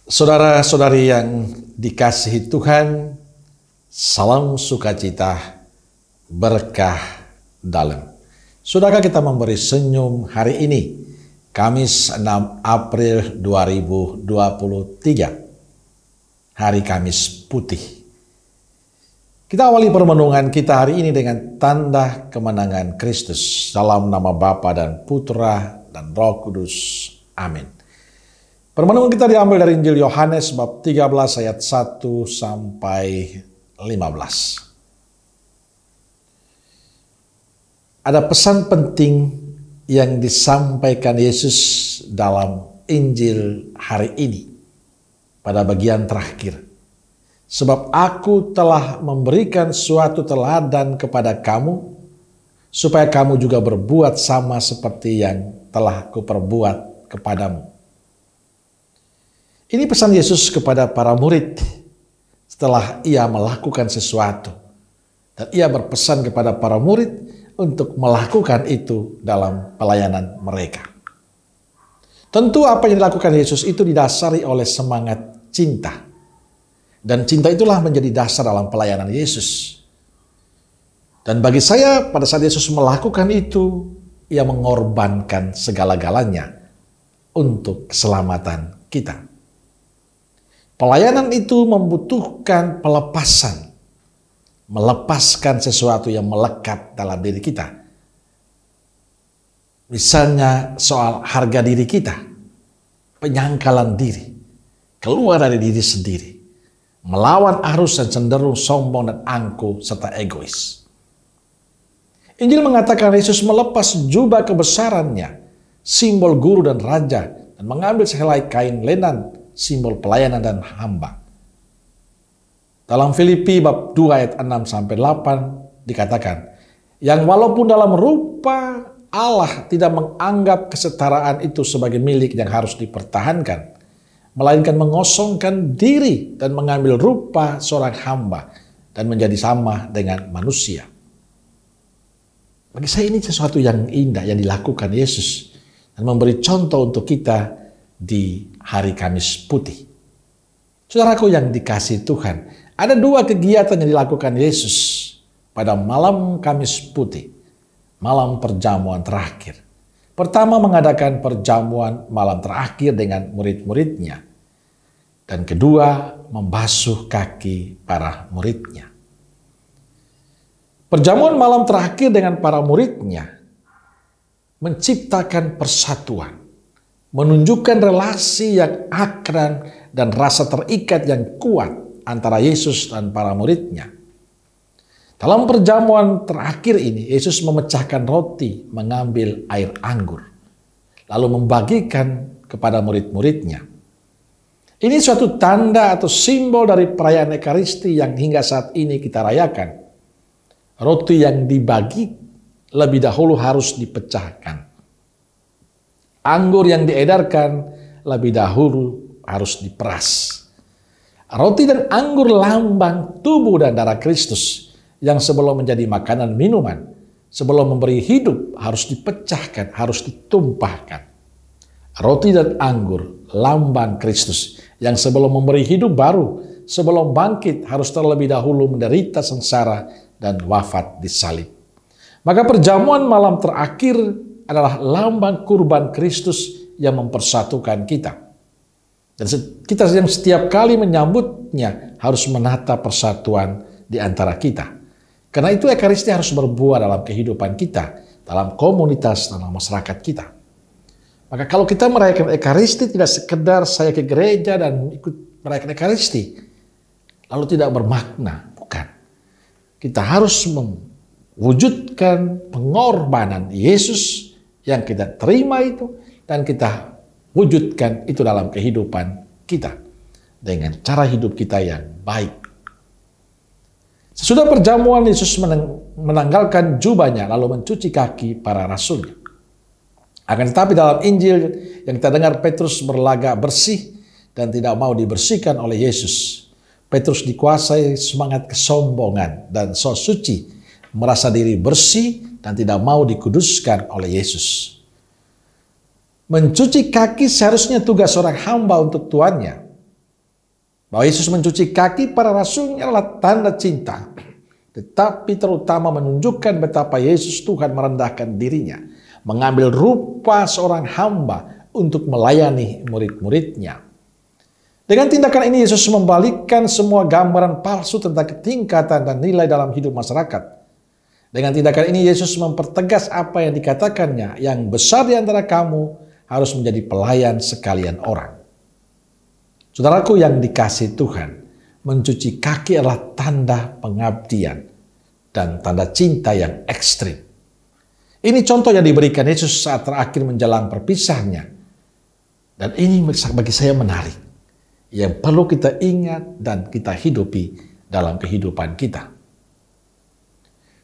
Saudara-saudari yang dikasihi Tuhan, salam sukacita, berkah dalam. Sudahkah kita memberi senyum hari ini, Kamis 6 April 2023, hari Kamis Putih. Kita awali permenungan kita hari ini dengan tanda kemenangan Kristus dalam nama Bapa dan Putra dan Roh Kudus. Amin. Permenungan kita diambil dari Injil Yohanes bab 13 ayat 1 sampai 15. Ada pesan penting yang disampaikan Yesus dalam Injil hari ini pada bagian terakhir. Sebab aku telah memberikan suatu teladan kepada kamu, supaya kamu juga berbuat sama seperti yang telah kuperbuat kepadamu. Ini pesan Yesus kepada para murid setelah ia melakukan sesuatu. Dan ia berpesan kepada para murid untuk melakukan itu dalam pelayanan mereka. Tentu apa yang dilakukan Yesus itu didasari oleh semangat cinta. Dan cinta itulah menjadi dasar dalam pelayanan Yesus. Dan bagi saya pada saat Yesus melakukan itu, ia mengorbankan segala-galanya untuk keselamatan kita. Pelayanan itu membutuhkan pelepasan, melepaskan sesuatu yang melekat dalam diri kita. Misalnya soal harga diri kita, penyangkalan diri, keluar dari diri sendiri, melawan arus dan cenderung sombong dan angkuh serta egois. Injil mengatakan Yesus melepas jubah kebesarannya, simbol guru dan raja, dan mengambil sehelai kain lenan, simbol pelayanan dan hamba. Dalam Filipi bab 2 ayat 6 sampai 8 dikatakan, yang walaupun dalam rupa Allah tidak menganggap kesetaraan itu sebagai milik yang harus dipertahankan, melainkan mengosongkan diri dan mengambil rupa seorang hamba dan menjadi sama dengan manusia. Bagi saya ini sesuatu yang indah yang dilakukan Yesus dan memberi contoh untuk kita di hari Kamis Putih. Saudaraku yang dikasihi Tuhan, ada dua kegiatan yang dilakukan Yesus pada malam Kamis Putih, malam perjamuan terakhir. Pertama, mengadakan perjamuan malam terakhir dengan murid-muridnya. Dan kedua, membasuh kaki para muridnya. Perjamuan malam terakhir dengan para muridnya menciptakan persatuan, menunjukkan relasi yang akrab dan rasa terikat yang kuat antara Yesus dan para muridnya. Dalam perjamuan terakhir ini, Yesus memecahkan roti, mengambil air anggur, lalu membagikan kepada murid-muridnya. Ini suatu tanda atau simbol dari perayaan Ekaristi yang hingga saat ini kita rayakan. Roti yang dibagi lebih dahulu harus dipecahkan. Anggur yang diedarkan lebih dahulu harus diperas. Roti dan anggur lambang tubuh dan darah Kristus yang sebelum menjadi makanan minuman, sebelum memberi hidup harus dipecahkan, harus ditumpahkan. Roti dan anggur lambang Kristus yang sebelum memberi hidup baru, sebelum bangkit harus terlebih dahulu menderita sengsara dan wafat di salib. Maka perjamuan malam terakhir adalah lambang kurban Kristus yang mempersatukan kita. Dan kita yang setiap kali menyambutnya harus menata persatuan di antara kita. Karena itu Ekaristi harus berbuah dalam kehidupan kita, dalam komunitas, dalam masyarakat kita. Maka kalau kita merayakan Ekaristi tidak sekedar saya ke gereja dan ikut merayakan Ekaristi, lalu tidak bermakna, bukan. Kita harus mewujudkan pengorbanan Yesus yang kita terima itu, dan kita wujudkan itu dalam kehidupan kita dengan cara hidup kita yang baik. Sesudah perjamuan, Yesus menanggalkan jubahnya lalu mencuci kaki para rasulnya. Akan tetapi dalam Injil yang kita dengar, Petrus berlagak bersih dan tidak mau dibersihkan oleh Yesus. Petrus dikuasai semangat kesombongan dan sok suci, merasa diri bersih dan tidak mau dikuduskan oleh Yesus. Mencuci kaki seharusnya tugas seorang hamba untuk tuannya. Bahwa Yesus mencuci kaki para rasulnya adalah tanda cinta. Tetapi terutama menunjukkan betapa Yesus Tuhan merendahkan dirinya. Mengambil rupa seorang hamba untuk melayani murid-muridnya. Dengan tindakan ini Yesus membalikkan semua gambaran palsu tentang ketingkatan dan nilai dalam hidup masyarakat. Dengan tindakan ini Yesus mempertegas apa yang dikatakannya, yang besar di antara kamu harus menjadi pelayan sekalian orang. Saudaraku yang dikasihi Tuhan, mencuci kaki adalah tanda pengabdian dan tanda cinta yang ekstrim. Ini contoh yang diberikan Yesus saat terakhir menjelang perpisahannya. Dan ini bagi saya menarik, yang perlu kita ingat dan kita hidupi dalam kehidupan kita.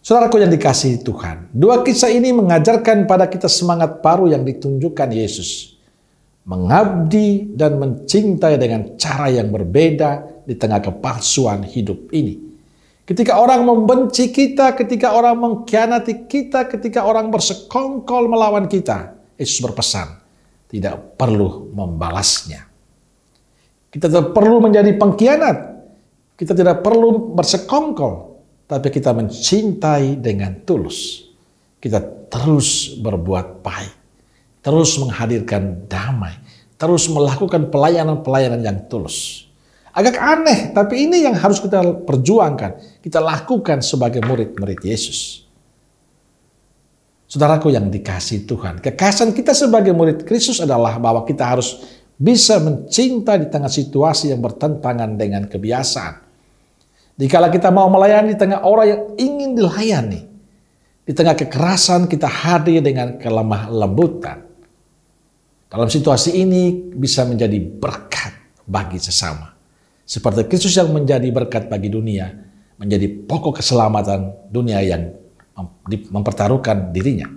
Saudaraku yang dikasihi Tuhan, dua kisah ini mengajarkan pada kita semangat baru yang ditunjukkan Yesus. Mengabdi dan mencintai dengan cara yang berbeda di tengah kepalsuan hidup ini. Ketika orang membenci kita, ketika orang mengkhianati kita, ketika orang bersekongkol melawan kita, Yesus berpesan, tidak perlu membalasnya. Kita tidak perlu menjadi pengkhianat, kita tidak perlu bersekongkol, tapi kita mencintai dengan tulus. Kita terus berbuat baik, terus menghadirkan damai, terus melakukan pelayanan-pelayanan yang tulus. Agak aneh, tapi ini yang harus kita perjuangkan, kita lakukan sebagai murid-murid Yesus. Saudaraku yang dikasihi Tuhan, kekhasan kita sebagai murid Kristus adalah bahwa kita harus bisa mencinta di tengah situasi yang bertentangan dengan kebiasaan. Dikala kita mau melayani di tengah orang yang ingin dilayani, di tengah kekerasan kita hadir dengan kelemah lembutan. Dalam situasi ini bisa menjadi berkat bagi sesama. Seperti Kristus yang menjadi berkat bagi dunia, menjadi pokok keselamatan dunia yang mempertaruhkan dirinya.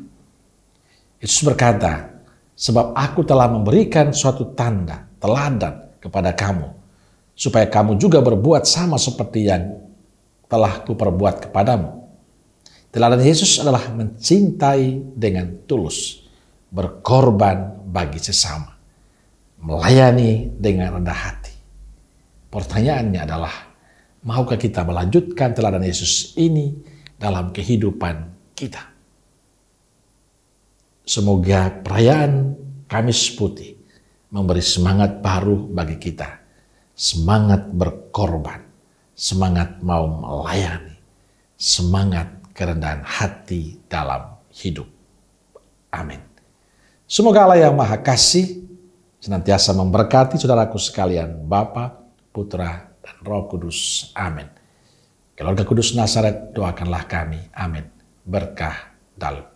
Yesus berkata, sebab aku telah memberikan suatu tanda, teladan kepada kamu, supaya kamu juga berbuat sama seperti yang telah kuperbuat kepadamu. Teladan Yesus adalah mencintai dengan tulus, berkorban bagi sesama, melayani dengan rendah hati. Pertanyaannya adalah, maukah kita melanjutkan teladan Yesus ini dalam kehidupan kita? Semoga perayaan Kamis Putih memberi semangat baru bagi kita. Semangat berkorban, semangat mau melayani, semangat kerendahan hati dalam hidup. Amin. Semoga Allah yang Maha Kasih senantiasa memberkati saudaraku sekalian, Bapa, Putra, dan Roh Kudus. Amin. Keluarga Kudus Nazaret, doakanlah kami. Amin. Berkah dalam.